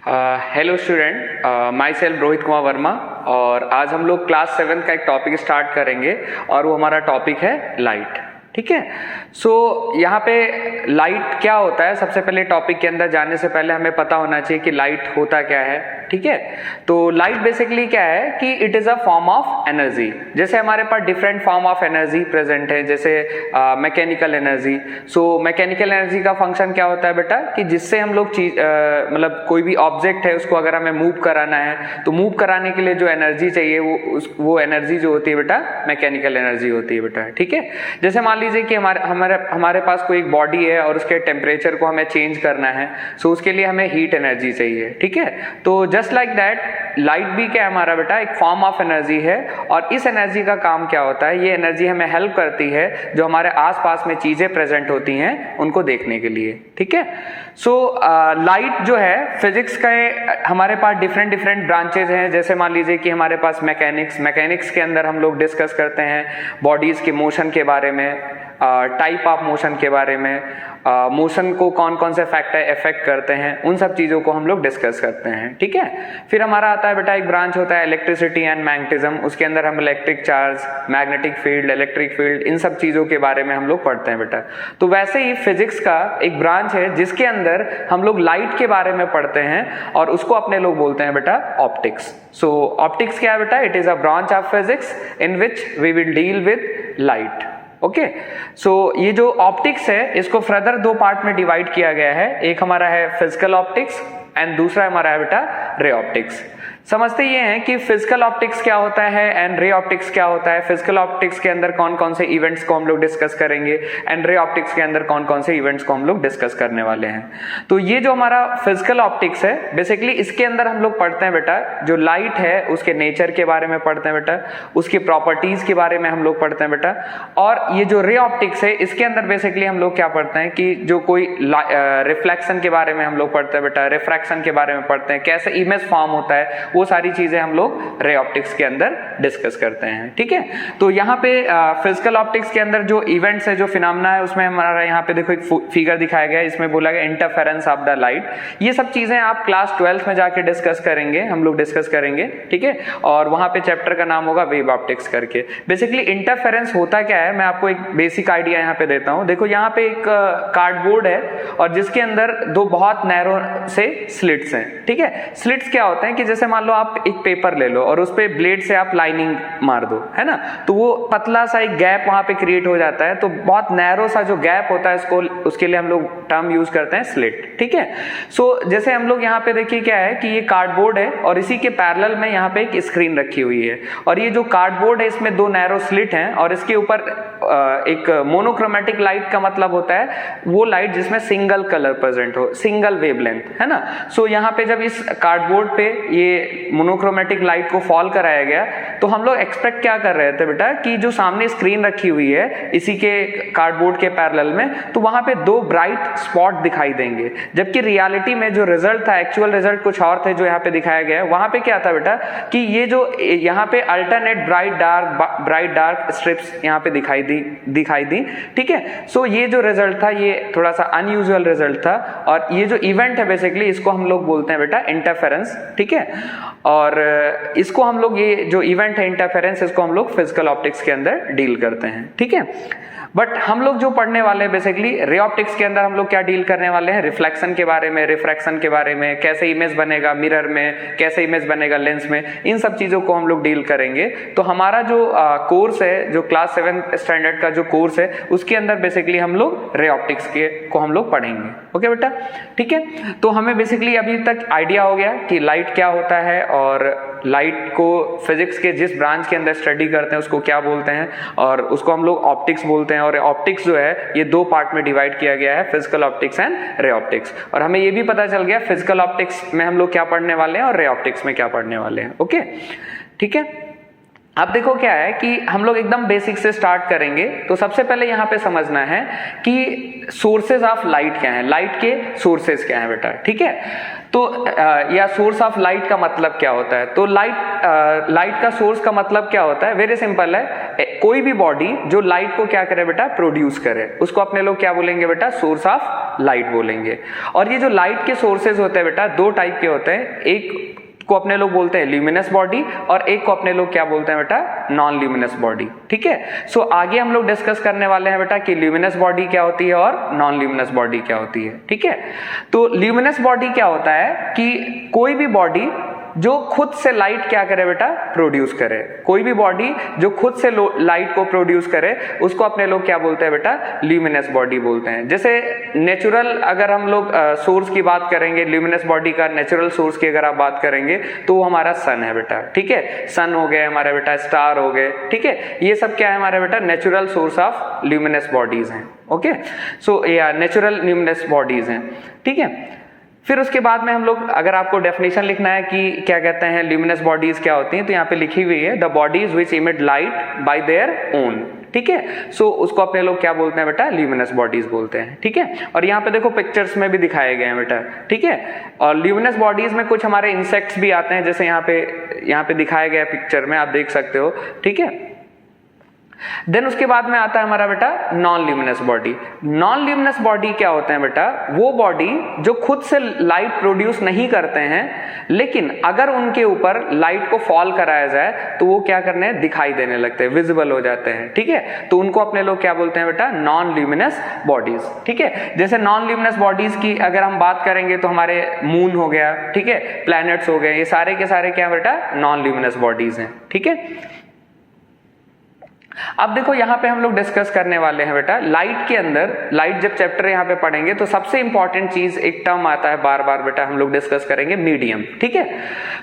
Hello student, my self Rohit Kumar Verma. और आज हम लोग क्लास 7 का एक टॉपिक स्टार्ट करेंगे और वो हमारा टॉपिक है लाइट। ठीक है। सो यहाँ पे लाइट क्या होता है, सबसे पहले टॉपिक के अंदर जाने से पहले हमें पता होना चाहिए कि लाइट होता क्या है। ठीक है। तो लाइट बेसिकली क्या है कि it is a form of energy. जैसे हमारे पास different form of energy present है, जैसे mechanical energy. So mechanical energy का फंक्शन क्या होता है बेटा कि जिससे हम लोग चीज मतलब कोई भी ऑब्जेक्ट है उसको अगर हमें मूव कराना है तो मूव कराने के लिए जो एनर्जी चाहिए वो एनर्जी जो होती है बेटा मैकेनिकल एनर्जी होती है बेटा। ठीक है। जैसे मान लीजिए कि हमारे पास कोई एक बॉडी है और उसके टेम्परेचर को हमें चेंज करना है, सो उसके लिए हमें हीट एनर्जी चाहिए। ठीक है। तो जस्ट लाइक दैट लाइट भी क्या है हमारा बेटा एक फॉर्म ऑफ एनर्जी है। और इस एनर्जी का काम क्या होता है, ये एनर्जी हमें हेल्प करती है जो हमारे आसपास में चीजें प्रेजेंट होती हैं उनको देखने के लिए। ठीक है। सो लाइट जो है फिजिक्स का हमारे पास डिफरेंट ब्रांचेज हैं। जैसे मान लीजिए कि हमारे पास मैकेनिक्स के अंदर हम लोग डिस्कस करते हैं बॉडीज के मोशन के बारे में, टाइप ऑफ मोशन के बारे में, मोशन को कौन कौन से फैक्टर इफेक्ट करते हैं, उन सब चीजों को हम लोग डिस्कस करते हैं। ठीक है। फिर हमारा आता है बेटा एक ब्रांच होता है इलेक्ट्रिसिटी एंड मैग्नेटिज्म। उसके अंदर हम electric charge, magnetic field, electric field, इन सब चीजों के बारे में हम लोग पढ़ते हैं बेटा। तो वैसे ही फिजिक्स का एक ब्रांच है जिसके अंदर हम लोग लाइट के बारे में पढ़ते हैं और उसको अपने लोग बोलते हैं बेटा ऑप्टिक्स। सो ऑप्टिक्स क्या है बेटा, it is a branch of physics in which we will deal with light. Okay. So ये जो ऑप्टिक्स है इसको फर्दर दो पार्ट में डिवाइड किया गया है। एक हमारा है फिजिकल ऑप्टिक्स एंड दूसरा हमारा है बेटा रे ऑप्टिक्स। समझते ये हैं कि फिजिकल ऑप्टिक्स क्या होता है एंड रे ऑप्टिक्स क्या होता है। फिजिकल ऑप्टिक्स के अंदर कौन कौन से इवेंट्स को हम लोग डिस्कस करेंगे एंड रे ऑप्टिक्स के अंदर कौन कौन से इवेंट्स को हम लोग डिस्कस करने वाले हैं। तो ये जो हमारा फिजिकल ऑप्टिक्स है बेसिकली इसके अंदर हम लोग पढ़ते हैं बेटा जो लाइट है उसके नेचर के बारे में पढ़ते हैं बेटा, उसकी प्रॉपर्टीज के बारे में हम लोग पढ़ते हैं बेटा। और ये जो रे ऑप्टिक्स है इसके अंदर बेसिकली हम लोग क्या पढ़ते हैं कि जो कोई रिफ्लेक्शन के बारे में हम लोग पढ़ते हैं बेटा, रिफ्रैक्शन के बारे में पढ़ते हैं, कैसे इमेज फॉर्म होता है, वो सारी चीजें हम लोग रे ऑप्टिक्स के अंदर डिस्कस करते हैं। ठीक है। तो यहाँ पे फिजिकल ऑप्टिक्स के अंदर जो इवेंट्स है, जो फिनोमेना है, उसमें हमारा यहाँ पे देखो एक फिगर दिखाया गया है, इसमें बोला गया इंटरफेरेंस ऑफ द लाइट। ये सब चीजें आप क्लास 12th में जाके डिस्कस करेंगे, हम लोग डिस्कस करेंगे। ठीक है। और वहां पे चैप्टर का नाम होगा वेव ऑप्टिक्स करके। बेसिकली इंटरफेरेंस होता क्या है मैं आपको एक बेसिक आइडिया यहाँ पे देता हूँ। देखो यहाँ पे एक कार्डबोर्ड है और जिसके अंदर दो बहुत नैरो से स्लिट्स हैं। ठीक है। स्लिट्स क्या होते हैं कि जैसे मान लो आप एक पेपर ले लो और उस पे ब्लेड से आप लाइनिंग मार दो, है ना, तो वो पतला सा एक गैप वहां पे क्रिएट हो जाता है। तो बहुत नैरो सा जो गैप होता है उसके लिए हम लोग टर्म यूज करते हैं स्लिट। ठीक है। सो जैसे हम लोग यहाँ पे देखिए क्या है कि ये कार्डबोर्ड है और इसी के पैरेलल में यहाँ पे एक स्क्रीन रखी हुई है और ये जो कार्डबोर्ड है इसमें दो नैरो स्लिट हैं और इसके ऊपर एक मोनोक्रोमेटिक लाइट का मतलब होता है वो लाइट जिसमें सिंगल कलर प्रेजेंट हो, सिंगल वेवलेंथ, है ना। सो यहाँ पे जब इस कार्डबोर्ड पे ये मोनोक्रोमेटिक लाइट को फॉल कराया गया तो हम लोग एक्सपेक्ट क्या कर रहे थे बेटा कि जो सामने स्क्रीन रखी हुई है इसी के कार्डबोर्ड के पैरेलल में, तो वहां पे दो ब्राइट स्पॉट दिखाई देंगे। जबकि रियलिटी में जो रिजल्ट था, एक्चुअल रिजल्ट कुछ और थे जो यहाँ पे दिखाया गया है। वहां पे क्या था बेटा कि ये जो यहाँ पे अल्टरनेट ब्राइट डार्क स्ट्रिप्स यहाँ पे दिखाई दी। ठीक है। सो ये जो रिजल्ट था ये थोड़ा सा अनयूजुअल रिजल्ट था और ये जो इवेंट है बेसिकली इसको हम लोग बोलते हैं बेटा इंटरफेरेंस। ठीक है। और इसको हम लोग ये जो इवेंट है इंटरफेरेंस इसको हम लोग फिजिकल ऑप्टिक्स के अंदर डील करते हैं। ठीक है। बट हम लोग जो पढ़ने वाले हैं बेसिकली रे ऑप्टिक्स के अंदर हम लोग क्या डील करने वाले हैं, रिफ्लेक्शन के बारे में, रिफ्रैक्शन के बारे में, कैसे इमेज बनेगा मिरर में, कैसे इमेज बनेगा लेंस में, इन सब चीजों को हम लोग डील करेंगे। तो हमारा जो कोर्स है, जो क्लास 7 स्टैंडर्ड का जो कोर्स है उसके अंदर बेसिकली हम लोग रे ऑप्टिक्स को हम लोग पढ़ेंगे। ओके बेटा। ठीक है। तो हमें बेसिकली अभी तक आइडिया हो गया कि लाइट क्या होता है और लाइट को फिजिक्स के जिस ब्रांच के अंदर स्टडी करते हैं उसको क्या बोलते हैं और उसको हम लोग ऑप्टिक्स बोलते हैं। और ऑप्टिक्स जो है ये दो पार्ट में डिवाइड किया गया है, physical optics and ray optics. और हमें ये भी पता चल गया फिजिकल ऑप्टिक्स में हम लोग क्या पढ़ने वाले हैं और रे ऑप्टिक्स में क्या पढ़ने वाले हैं। ओके। ठीक है। अब देखो क्या है कि हम लोग एकदम बेसिक से स्टार्ट करेंगे। तो सबसे पहले यहाँ पे समझना है कि सोर्सेज ऑफ लाइट क्या है, लाइट के सोर्सेज क्या है बेटा। ठीक है। तो या सोर्स ऑफ लाइट का मतलब क्या होता है, तो लाइट का सोर्स का मतलब क्या होता है, वेरी सिंपल है, कोई भी बॉडी जो लाइट को क्या करे बेटा प्रोड्यूस करे उसको अपने लोग क्या बोलेंगे बेटा सोर्स ऑफ आप लाइट बोलेंगे। और ये जो लाइट के सोर्सेज होते हैं बेटा दो टाइप के होते हैं, एक को अपने लोग बोलते हैं ल्यूमिनस बॉडी और एक को अपने लोग क्या बोलते हैं बेटा, नॉन ल्यूमिनस बॉडी। ठीक है, सो आगे हम लोग डिस्कस करने वाले हैं बेटा कि ल्यूमिनस बॉडी क्या होती है और नॉन ल्यूमिनस बॉडी क्या होती है। ठीक है, तो ल्यूमिनस बॉडी क्या होता है कि कोई भी बॉडी जो खुद से लाइट क्या करे बेटा, प्रोड्यूस करे। कोई भी बॉडी जो खुद से लाइट को प्रोड्यूस करे उसको अपने लोग क्या बोलते हैं बेटा, ल्यूमिनस बॉडी बोलते हैं। जैसे नेचुरल अगर हम लोग सोर्स की बात करेंगे, ल्यूमिनस बॉडी का नेचुरल सोर्स की अगर आप बात करेंगे तो वो हमारा सन है बेटा। ठीक है, सन हो गए हमारे बेटा, स्टार हो गए। ठीक है, ये सब क्या है हमारे बेटा, natural source of luminous bodies हैं। ओके, सो या नेचुरल ल्यूमिनस बॉडीज हैं। ठीक है, फिर उसके बाद में हम लोग अगर आपको डेफिनेशन लिखना है कि क्या कहते हैं ल्यूमिनस बॉडीज क्या होती हैं, तो यहाँ पे लिखी हुई है the bodies which emit light by their own. ठीक है, सो उसको अपने लोग क्या बोलते हैं बेटा, ल्यूमिनस बॉडीज बोलते हैं। ठीक है, और यहाँ पे देखो पिक्चर्स में भी दिखाए गए हैं बेटा। ठीक है, और ल्यूमिनस बॉडीज में कुछ हमारे इंसेक्ट्स भी आते हैं, जैसे यहाँ पे दिखाया गया पिक्चर में आप देख सकते हो। ठीक है, देन उसके बाद में आता है हमारा बेटा non luminous body. Non luminous body क्या होते हैं बेटा, वो बॉडी जो खुद से लाइट प्रोड्यूस नहीं करते हैं, लेकिन अगर उनके ऊपर लाइट को फॉल कराया जाए तो वो क्या करने, दिखाई देने लगते हैं, विजिबल हो जाते हैं। ठीक है, तो उनको अपने लोग क्या बोलते हैं बेटा, नॉन ल्यूमिनस बॉडीज। ठीक है, जैसे नॉन ल्यूमिनस बॉडीज की अगर हम बात करेंगे तो हमारे मून हो गया, ठीक है, प्लैनेट्स हो गए, ये सारे के सारे क्या बेटा, नॉन ल्यूमिनस बॉडीज हैं। ठीक है, अब देखो यहाँ पे हम लोग डिस्कस करने वाले हैं बेटा लाइट के अंदर, लाइट जब चैप्टर यहाँ पे पढ़ेंगे तो सबसे इंपॉर्टेंट चीज एक टर्म आता है बार बार बेटा, हम लोग डिस्कस करेंगे मीडियम। ठीक है,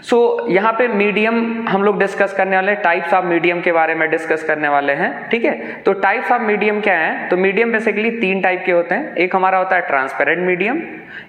सो यहाँ पे मीडियम हम लोग डिस्कस करने वाले, टाइप्स ऑफ मीडियम के बारे में डिस्कस करने वाले हैं। ठीक है, तो टाइप्स ऑफ मीडियम क्या है, तो मीडियम बेसिकली तीन टाइप के होते हैं। एक हमारा होता है ट्रांसपेरेंट मीडियम,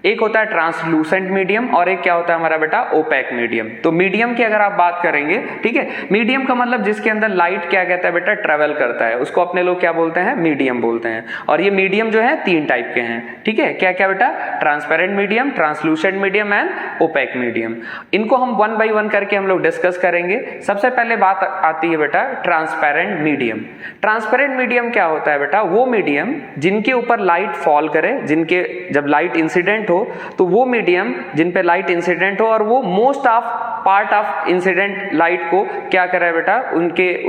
एक होता है ट्रांसलूसेंट मीडियम और एक क्या होता है हमारा बेटा, ओपेक मीडियम। तो मीडियम की अगर आप बात करेंगे, ठीक है, मीडियम का मतलब जिसके अंदर लाइट क्या कहता है बेटा, ट्रेवल करता है, उसको अपने लोग क्या बोलते हैं, मीडियम बोलते हैं। और ये मीडियम जो है तीन टाइप के हैं। ठीक है, क्या क्या बेटा, transparent medium, translucent medium and opaque medium. इनको हम वन बाय वन करके हम लोग डिस्कस करेंगे। सबसे पहले बात आती है बेटा ट्रांसपेरेंट मीडियम। ट्रांसपेरेंट मीडियम क्या होता है बेटा, वो मीडियम जिनके ऊपर लाइट फॉल करे, जिनके जब लाइट इंसिडेंट हो तो वो मीडियम जिन पे लाइट इंसिडेंट हो और वो most of part of incident light को क्या करे बेटा,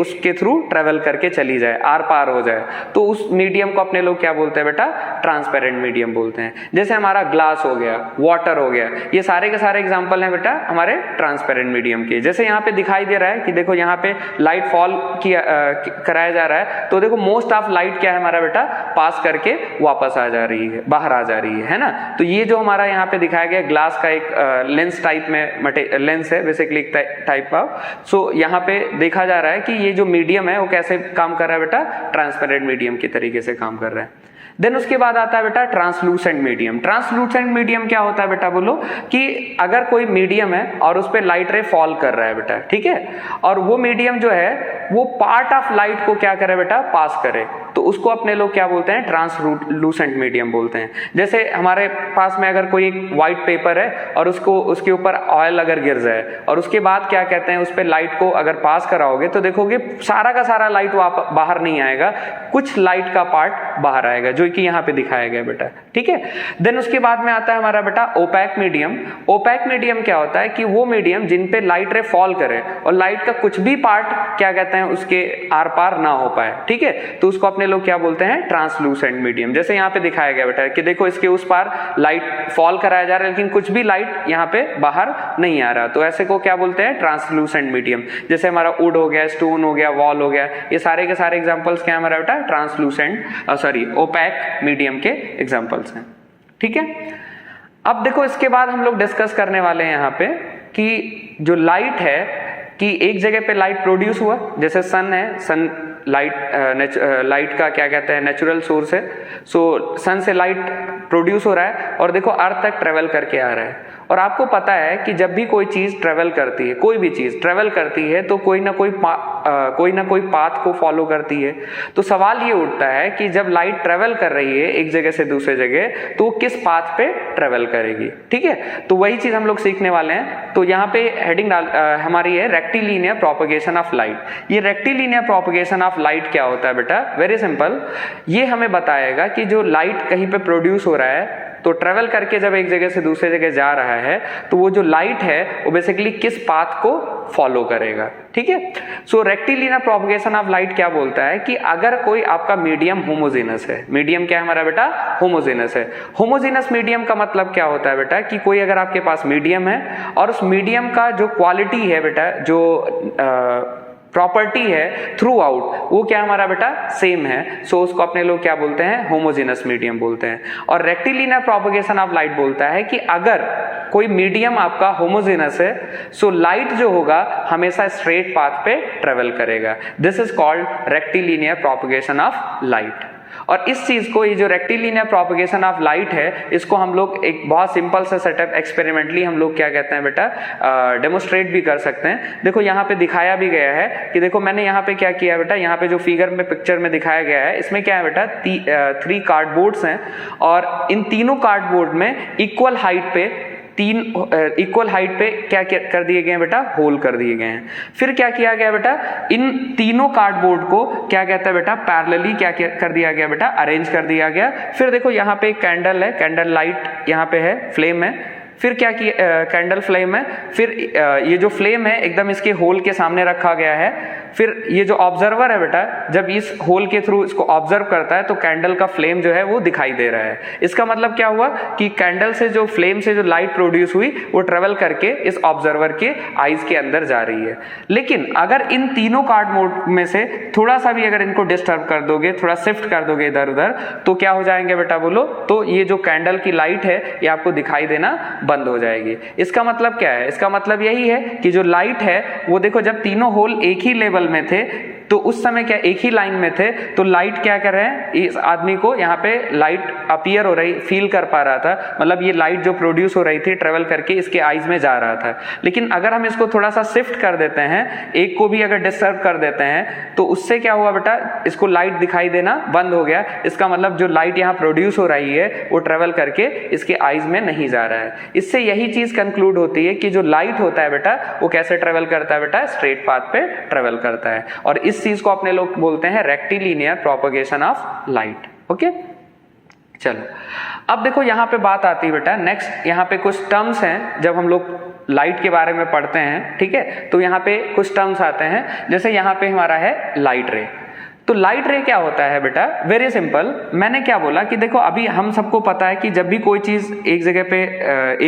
उसके थ्रू ट्रेवल करके चली जाए, आर पार हो जाए, तो उस मीडियम को अपने लोग क्या बोलते हैं बेटा, ट्रांसपेरेंट मीडियम बोलते हैं। जैसे हमारा ग्लास हो गया, वाटर हो गया, ये सारे के सारे एग्जांपल हैं बेटा हमारे ट्रांसपेरेंट मीडियम के। जैसे यहाँ पे दिखाई दे रहा है कि देखो यहाँ पे लाइट फॉल कराया जा रहा है, तो देखो मोस्ट ऑफ लाइट क्या है हमारा बेटा, पास करके वापस आ जा रही है, बाहर आ जा रही है ना। तो ये जो हमारा यहाँ पे दिखाया गया ग्लास का एक लेंस टाइप में लेंस है बेसिकली टाइप ऑफ। सो यहाँ पे देखा जा रहा है कि ये जो मीडियम है वो कैसे काम कर रहा है बेटा, ट्रांसपेरेंट मीडियम की तरीके से काम कर रहा है। देन उसके बाद आता है बेटा ट्रांसलूसेंट मीडियम। ट्रांसलूसेंट मीडियम क्या होता है बेटा, बोलो कि अगर कोई मीडियम है और उस पर लाइट रे फॉल कर रहा है बेटा, ठीक है, और वो मीडियम जो है वो पार्ट ऑफ लाइट को क्या करे बेटा, पास करे, तो उसको अपने लोग क्या बोलते हैं, ट्रांसलूसेंट मीडियम बोलते हैं। जैसे हमारे पास में अगर कोई एक व्हाइट पेपर है और उसके ऊपर ऑयल अगर गिर जाए और उसके बाद क्या कहते हैं उस पर लाइट को अगर पास कराओगे तो देखोगे सारा का सारा लाइट बाहर नहीं आएगा, कुछ लाइट का पार्ट बाहर आएगा, जो कि यहाँ पे दिखाया गया बेटा। ठीक है, देन उसके बाद में आता है हमारा बेटा ओपेक मीडियम। ओपेक मीडियम क्या होता है कि वो मीडियम जिन पे लाइट रे फॉल करे और लाइट का कुछ भी पार्ट क्या कहते हैं उसके आर पार ना हो पाए, ठीक है, तो उसको अपने लोग क्या बोलते हैं, ट्रांसलूसेंट मीडियम। जैसे यहाँ पे दिखाया गया बेटा कि देखो इसके उस पार लाइट फॉल कराया जा रहा है लेकिन कुछ भी लाइट यहाँ पे बाहर नहीं आ रहा, तो ऐसे को क्या बोलते हैं, ट्रांसलूसेंट मीडियम। जैसे हमारा वुड हो गया, स्टोन हो गया, वॉल हो गया, ये सारे के सारे एग्जांपल्स क्या हमारा बेटा, ट्रांसलूसेंट ओपेक मीडियम के एग्जांपल्स हैं। ठीक है, अब देखो इसके बाद हम लोग डिस्कस करने वाले हैं यहाँ पे कि जो लाइट है कि एक जगह पे लाइट प्रोड्यूस हुआ, जैसे सन है, सन लाइट का क्या कहते हैं, नेचुरल सोर्स है। सो सन से लाइट प्रोड्यूस हो रहा है और देखो अर्थ तक ट्रेवल करके आ रहा है। और आपको पता है कि जब भी कोई चीज ट्रेवल करती है, कोई भी चीज ट्रेवल करती है तो कोई ना कोई पाथ को फॉलो करती है। तो सवाल ये उठता है कि जब लाइट ट्रेवल कर रही है एक जगह से दूसरे जगह तो वो किस पाथ पे ट्रेवल करेगी। ठीक है, तो वही चीज हम लोग सीखने वाले हैं। तो यहाँ पे हेडिंग हमारी है रेक्टिलिनियर प्रोपगेशन ऑफ लाइट। ये रेक्टिलिनियर प्रोपगेशन ऑफ लाइट क्या होता है बेटा? वेरी सिंपल, ये हमें बताएगा कि जो लाइट कहीं पे प्रोड्यूस हो रहा है तो ट्रेवल करके जब एक जगह से दूसरे जगह जा रहा है तो वो जो लाइट है वो बेसिकली किस पाथ को फॉलो करेगा। ठीक है, सो रेक्टिलिनियर प्रोपगेशन ऑफ लाइट क्या बोलता है कि अगर कोई आपका मीडियम होमोजेनस है, मीडियम क्या है हमारा बेटा? होमोजेनस है। होमोजेनस मीडियम का मतलब क्या होता है बेटा? कि कोई अगर आपके पास मीडियम है और उस मीडियम का जो क्वालिटी है बेटा, जो प्रॉपर्टी है थ्रू आउट, वो क्या हमारा बेटा? सेम है। सो उसको अपने लोग क्या बोलते हैं? होमोजेनस मीडियम बोलते हैं। और रेक्टिलिनियर प्रोपगेशन ऑफ लाइट बोलता है कि अगर कोई मीडियम आपका होमोजेनस है सो लाइट जो होगा हमेशा स्ट्रेट पाथ पे ट्रेवल करेगा। This is called rectilinear propagation of light. और इस चीज को, ये जो रेक्टिलिनियर प्रोपगेशन ऑफ लाइट है, इसको हम लोग एक बहुत सिंपल सा सेटअप एक्सपेरिमेंटली हम लोग क्या कहते हैं बेटा? डेमोस्ट्रेट भी कर सकते हैं। देखो यहाँ पे दिखाया भी गया है कि देखो मैंने यहाँ पे क्या किया बेटा, यहाँ पे जो फिगर में पिक्चर में दिखाया गया है इसमें क्या है बेटा? 3 कार्डबोर्ड्स हैं और इन तीनों कार्डबोर्ड में इक्वल हाइट पे इक्वल हाइट पे क्या कर दिए गए हैं बेटा? होल कर दिए गए हैं। फिर क्या किया गया बेटा? इन तीनों कार्डबोर्ड को क्या कहता है बेटा? पैरेलली क्या कर दिया गया बेटा? अरेंज कर दिया गया। फिर देखो यहाँ पे एक कैंडल है, कैंडल लाइट यहाँ पे है, फ्लेम है। फिर क्या किया? कैंडल फ्लेम है। फिर ये जो फ्लेम है एकदम इसके होल के सामने रखा गया है। फिर ये जो ऑब्जर्वर है बेटा, जब इस होल के थ्रू इसको ऑब्जर्व करता है तो कैंडल का फ्लेम जो है वो दिखाई दे रहा है। इसका मतलब क्या हुआ कि कैंडल से जो फ्लेम से जो लाइट प्रोड्यूस हुई वो ट्रेवल करके इस ऑब्जर्वर के आईज के अंदर जा रही है। लेकिन अगर इन तीनों कार्डबोर्ड में से थोड़ा सा भी अगर इनको डिस्टर्ब कर दोगे, थोड़ा शिफ्ट कर दोगे इधर उधर, तो क्या हो जाएंगे बेटा? बोलो। तो ये जो कैंडल की लाइट है ये आपको दिखाई देना बंद हो जाएगी। इसका मतलब क्या है? इसका मतलब यही है कि जो लाइट है वो देखो, जब तीनों होल एक ही लेवल में थे तो उस समय क्या एक ही लाइन में थे, तो लाइट क्या कर रहे हैं? इस आदमी को यहाँ पे लाइट अपीयर हो रही, फील कर पा रहा था, मतलब ये लाइट जो प्रोड्यूस हो रही थी ट्रेवल करके इसके आईज में जा रहा था। लेकिन अगर हम इसको थोड़ा सा शिफ्ट कर देते हैं, एक को भी अगर डिस्टर्ब कर देते हैं, तो उससे क्या हुआ बेटा? इसको लाइट दिखाई देना बंद हो गया। इसका मतलब जो लाइट यहाँ प्रोड्यूस हो रही है वो ट्रेवल करके इसके आईज में नहीं जा रहा है। इससे यही चीज कंक्लूड होती है कि जो लाइट होता है बेटा वो कैसे ट्रेवल करता है बेटा? स्ट्रेट पाथ पे ट्रेवल करता है। और इस चीज को अपने लोग बोलते हैं rectilinear propagation of light. Okay, चलो अब देखो यहाँ पे बात आती है बेटा नेक्स्ट, यहाँ पे कुछ टर्म्स हैं जब हम लोग लाइट के बारे में पढ़ते हैं, ठीक है, तो यहाँ पे कुछ टर्म्स आते हैं। जैसे यहाँ पे हमारा है लाइट रे। तो लाइट रे क्या होता है बेटा? वेरी सिंपल, मैंने क्या बोला कि देखो अभी हम सबको पता है कि जब भी कोई चीज एक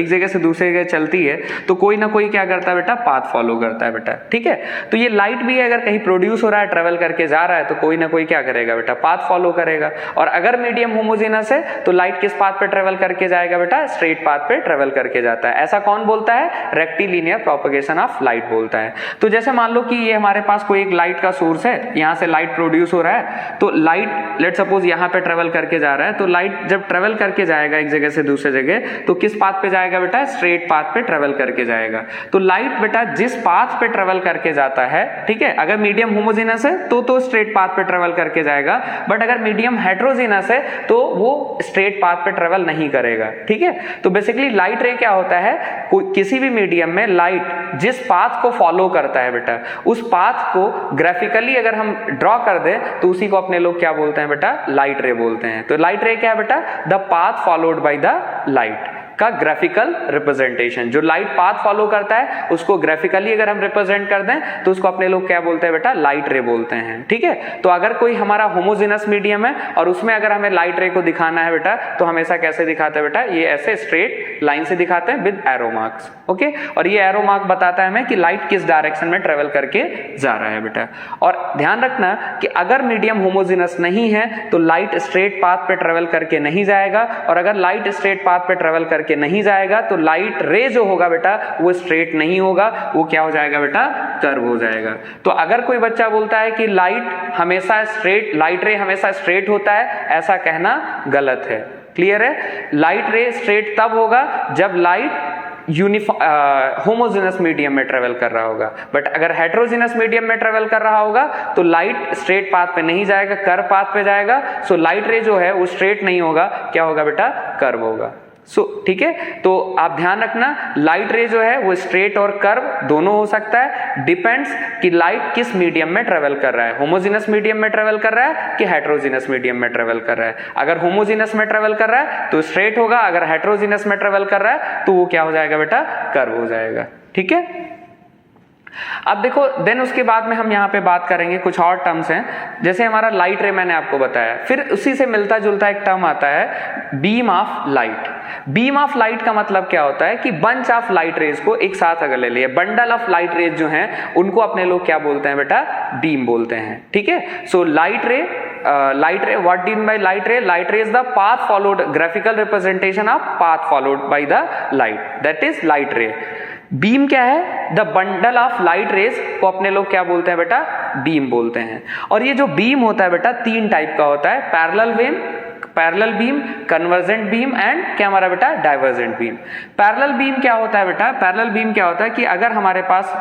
जगह से दूसरी जगह चलती है तो कोई ना कोई क्या करता है बेटा? पाथ फॉलो करता है बेटा, ठीक है। तो ये लाइट भी अगर कहीं प्रोड्यूस हो रहा है, ट्रेवल करके जा रहा है, तो कोई ना कोई क्या करेगा बेटा? पाथ फॉलो करेगा। और अगर मीडियम होमोजेनस है तो लाइट किस पाथ पे ट्रेवल करके जाएगा बेटा? स्ट्रेट पाथ पे ट्रेवल करके जाता है। ऐसा कौन बोलता है? रेक्टिलिनियर प्रोपगेशन ऑफ लाइट बोलता है। तो जैसे मान लो कि ये हमारे पास कोई एक लाइट का सोर्स है, यहाँ से लाइट प्रोड्यूस हो रहा है, तो लाइट लेट सपोज यहाँ पे ट्रेवल करके जा रहा है, तो लाइट जब ट्रेवल करके जाएगा एक जगह से दूसरे जगह, तो किस पाथ पे जाएगा बेटा? स्ट्रेट पाथ पे ट्रेवल करके जाएगा। तो लाइट बेटा जिस पाथ पे ट्रेवल करके जाता है, ठीक है, अगर मीडियम होमोजेनस है तो स्ट्रेट पाथ पे ट्रेवल करके जाएगा, बट अगर मीडियम हेटेरोजेनस है तो वो स्ट्रेट पाथ पे ट्रेवल नहीं करेगा, ठीक है। तो बेसिकली लाइट रे क्या होता है? किसी भी मीडियम में लाइट जिस पाथ को फॉलो करता है बेटा, उस पाथ को ग्राफिकली अगर हम ड्रॉ कर दे तो उसी को अपने लोग क्या बोलते हैं बेटा? लाइट रे बोलते हैं। तो लाइट रे क्या है बेटा? The path followed by the light का ग्राफिकल रिप्रेजेंटेशन। जो लाइट पाथ फॉलो करता है उसको ग्राफिकली अगर हम रिप्रेजेंट कर दें तो उसको अपने लोग क्या बोलते हैं बेटा? लाइट रे बोलते हैं, ठीक है। तो अगर कोई हमारा होमोजेनस मीडियम है और उसमें अगर हमें लाइट रे को दिखाना है बेटा, तो हमेशा कैसे दिखाते हैं बेटा? ये ऐसे स्ट्रेट लाइन से दिखाते हैं विद एरो मार्क्स, ओके। और ये एरो मार्क बताता है हमें कि लाइट किस डायरेक्शन में ट्रेवल करके जा रहा है बेटा। और ध्यान रखना कि अगर मीडियम होमोजेनस नहीं है तो लाइट स्ट्रेट पाथ पे ट्रेवल करके नहीं जाएगा, और अगर लाइट स्ट्रेट पाथ पे ट्रेवल करके नहीं जाएगा तो लाइट रे जो होगा बेटा वो स्ट्रेट नहीं होगा, वो क्या हो जाएगा बेटा? कर्व हो जाएगा। तो अगर कोई बच्चा बोलता है कि लाइट रे हमेशा स्ट्रेट होता है, ऐसा कहना गलत है। क्लियर है? लाइट रे स्ट्रेट तब होगा जब लाइट होमोजेनस मीडियम में ट्रेवल कर रहा होगा, बट अगर हेटेरोजेनस मीडियम में ट्रेवल कर रहा होगा तो लाइट स्ट्रेट पाथ पे नहीं जाएगा, कर्व पाथ पे जाएगा। सो लाइट रे जो है वो स्ट्रेट नहीं होगा, क्या होगा बेटा? कर्व होगा। ठीक है, तो आप ध्यान रखना लाइट रे जो है वो स्ट्रेट और कर्व दोनों हो सकता है, डिपेंड्स कि लाइट किस मीडियम में ट्रेवल कर रहा है, होमोजेनस मीडियम में ट्रेवल कर रहा है कि हेटेरोजेनस मीडियम में ट्रेवल कर रहा है। अगर होमोजेनस में ट्रेवल कर रहा है तो स्ट्रेट होगा, अगर हेटेरोजेनस में ट्रेवल कर रहा है तो वो क्या हो जाएगा बेटा, कर्व हो जाएगा। ठीक है, अब देखो देन उसके बाद में हम यहाँ पे बात करेंगे कुछ और टर्म्स हैं, जैसे हमारा लाइट रे मैंने आपको बताया, फिर उसी से मिलता जुलता एक टर्म आता है beam of light. Beam of light का मतलब क्या होता है कि बंच ऑफ लाइट रेज को एक साथ अगर ले लिए, बंडल ऑफ लाइट रेज जो हैं उनको अपने लोग क्या बोलते हैं बेटा, बीम बोलते हैं। ठीक है, सो लाइट रे what do you mean by light ray? Light ray is the path followed, graphical representation of path followed by the light, that is light ray. Beam क्या है, the bundle of light rays को अपने लोग क्या बोलते हैं बेटा, beam बोलते हैं। और ये जो बीम होता है बेटा तीन टाइप का होता है, parallel beam, convergent beam and क्या हमारा बेटा, डाइवर्जेंट बीम। पैरेलल बीम क्या होता है बेटा, पैरेलल बीम क्या होता है कि अगर हमारे पास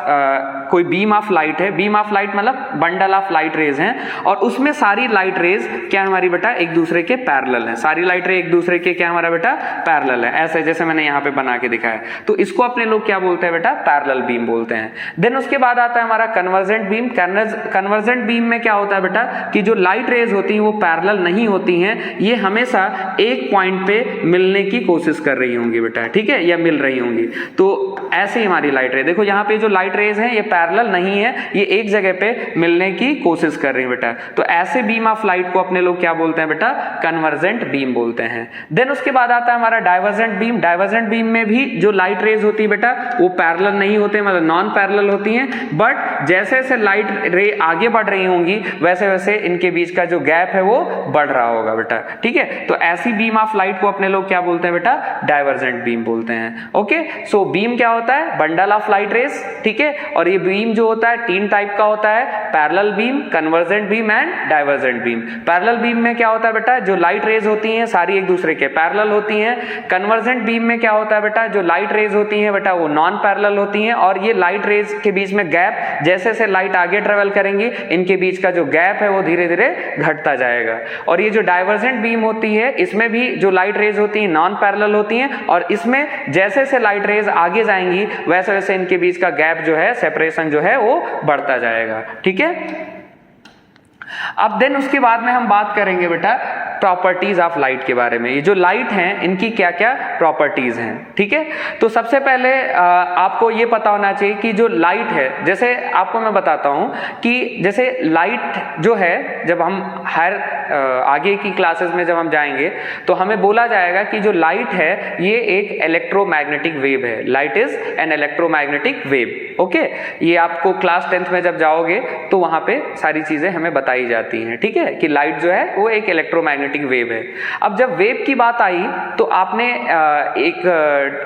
कोई बीम ऑफ लाइट है, बीम ऑफ लाइट मतलब बंडल ऑफ लाइट रेज हैं और उसमें सारी लाइट रेज क्या हमारी बेटा एक दूसरे के पैरेलल है, सारी लाइट रे एक दूसरे के क्या हमारा बेटा पैरेलल है, ऐसे जैसे मैंने यहाँ पे बना के दिखाया, तो इसको अपने लोग क्या बोलते हैं बेटा, पैरेलल बीम बोलते हैं। देन उसके बाद आता है हमारा कन्वर्जेंट बीम। कन्वर्जेंट बीम में क्या होता है बेटा कि जो लाइट रेज होती हैं वो पैरेलल नहीं होती हैं, ये हमेशा एक पॉइंट पे मिलने की कोशिश कर रही होंगी बेटा, ठीक है, या मिल रही होंगी। तो ऐसे ही हमारी लाइट रे, देखो यहाँ पे जो लाइट रेज हैं ये पैरेलल नहीं है, ये एक जगह पे मिलने की कोशिश कर रही है बेटा। तो ऐसे बीम ऑफ लाइट को अपने लोग क्या बोलते हैं बेटा, कन्वर्जेंट बीम बोलते हैं। देन उसके बाद आता है हमारा डाइवर्जेंट बीम। डाइवर्जेंट बीम में भी जो लाइट रेज होती है बेटा वो पैरेलल नहीं होते, मतलब नॉन पैरेलल होती हैं, बट जैसे जैसे लाइट रे आगे बढ़ रही होंगी वैसे वैसे इनके बीच का जो गैप है वो बढ़ रहा होगा बेटा। ठीक है, तो ऐसी बीम ऑफ लाइट को अपने लोग क्या बोलते हैं बेटा, डाइवर्जेंट बीम बोलते हैं। ओके, सो बीम क्या होता है, बंडल ऑफ लाइट रेज। ठीक है, और ये बीम जो होता है तीन टाइप का होता है, parallel beam, convergent beam and divergent beam. Parallel beam में क्या होता है बेटा, जो लाइट रेज होती हैं सारी एक दूसरे के पैरेलल होती हैं। कन्वर्जेंट बीम में क्या होता है बेटा, जो लाइट रेज होती हैं बेटा वो नॉन पैरेलल होती हैं, और ये लाइट रेज के बीच में गैप, जैसे जैसे लाइट आगे ट्रेवल करेंगी इनके बीच का जो गैप है वो धीरे धीरे घटता जाएगा। और ये जो डाइवर्जेंट बीम होती है इसमें भी जो लाइट रेज होती हैं नॉन पैरेलल होती हैं, और इसमें जैसे जैसे लाइट रेज आगे जाएंगी वैसे वैसे इनके बीच का गैप जो है, सेपरेशन जो है वो बढ़ता जाएगा। ठीक है, अब देन उसके बाद में हम बात करेंगे बेटा प्रॉपर्टीज ऑफ लाइट के बारे में। ये जो लाइट हैं इनकी क्या क्या प्रॉपर्टीज हैं। ठीक है, तो सबसे पहले आपको ये पता होना चाहिए कि जो लाइट है, जैसे आपको मैं बताता हूं कि जैसे लाइट जो है, जब हम हायर आगे की क्लासेस में जब हम जाएंगे तो हमें बोला जाएगा कि जो लाइट है ये एक इलेक्ट्रोमैग्नेटिक वेव है। Light is an electromagnetic wave. Okay, ये आपको क्लास 10th में जब जाओगे तो वहां पे सारी चीजें हमें बताई जाती हैं। ठीक है, कि लाइट जो है वो एक इलेक्ट्रोमैग्नेटिक वेव है। अब जब वेव की बात आई तो आपने एक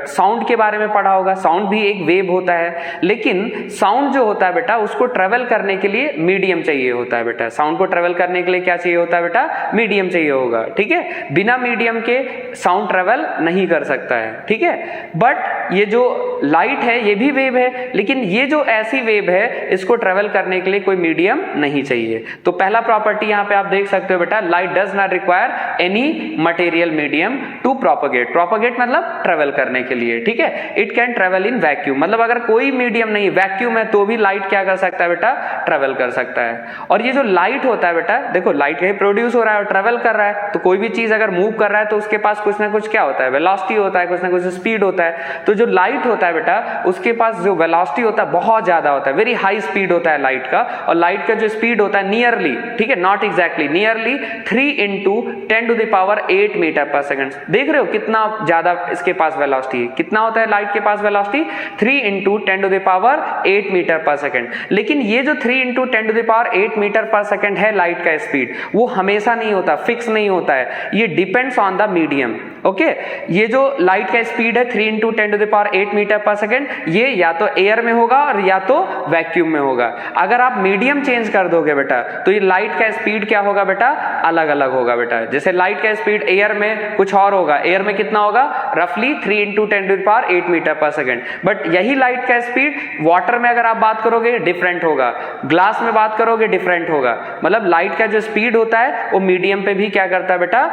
साउंड के बारे में पढ़ा होगा, साउंड भी एक वेव होता है, लेकिन साउंड जो होता है बेटा उसको ट्रेवल करने के लिए मीडियम चाहिए होता है बेटा। साउंड को ट्रेवल करने के लिए क्या चाहिए होता है बेटा, मीडियम चाहिए होगा। ठीक है, बिना मीडियम के साउंड ट्रेवल नहीं कर सकता है। ठीक है, बट ये जो लाइट है ये भी वेव है, लेकिन ये जो ऐसी वेव है इसको ट्रेवल करने के लिए कोई मीडियम नहीं चाहिए। तो पहला प्रॉपर्टी यहां पे आप देख सकते हो बेटा, light does not require any material medium to propagate. Propagate मतलब ट्रेवल करने के लिए। ठीक है, it can travel in vacuum, मतलब अगर कोई मीडियम नहीं, वैक्यूम है तो भी लाइट क्या कर सकता है बेटा, ट्रेवल कर सकता है। और ये जो लाइट होता है बेटा, देखो लाइट कहीं प्रोड्यूस हो रहा है और ट्रेवल कर रहा है, तो कोई भी चीज अगर मूव कर रहा है तो उसके पास कुछ ना कुछ क्या होता है, वेलोसिटी होता है, कुछ ना कुछ स्पीड होता है। तो जो लाइट होता है बेटा उसके पास जो वेलोसिटी होता है बहुत ज्यादा होता है, वेरी हाई स्पीड होता है लाइट का। और लाइट का जो स्पीड होता है नियरली, ठीक है, नॉट एग्जैक्टली, नियरली 3 × 10⁸ मीटर पर सेकंड। देख रहे हो कितना ज्यादा इसके पास वेलोसिटी है, कितना होता है लाइट के पास वेलोसिटी, 3 × 10⁸ मीटर पर सेकंड। लेकिन ये जो 3 × 10⁸ मीटर पर सेकंड है लाइट का स्पीड, वो हमेशा नहीं होता, फिक्स नहीं होता है, ये depends on the medium. Okay, ये जो लाइट का स्पीड है 3 × 10⁸ मीटर पर सेकंड, ये या तो एयर में होगा और या तो वैक्यूम में होगा। अगर आप मीडियम चेंज कर दोगे बेटा तो ये लाइट का स्पीड क्या होगा बेटा, अलग अलग होगा बेटा। जैसे लाइट का स्पीड एयर में कुछ और होगा, एयर में कितना होगा, रफली 3 × 10⁸ मीटर पर सेकंड। बट यही लाइट का स्पीड वाटर में अगर आप बात करोगे डिफरेंट होगा, ग्लास में बात करोगे डिफरेंट होगा। मतलब लाइट का जो स्पीड होता है वो मीडियम पे भी क्या करता है बेटा,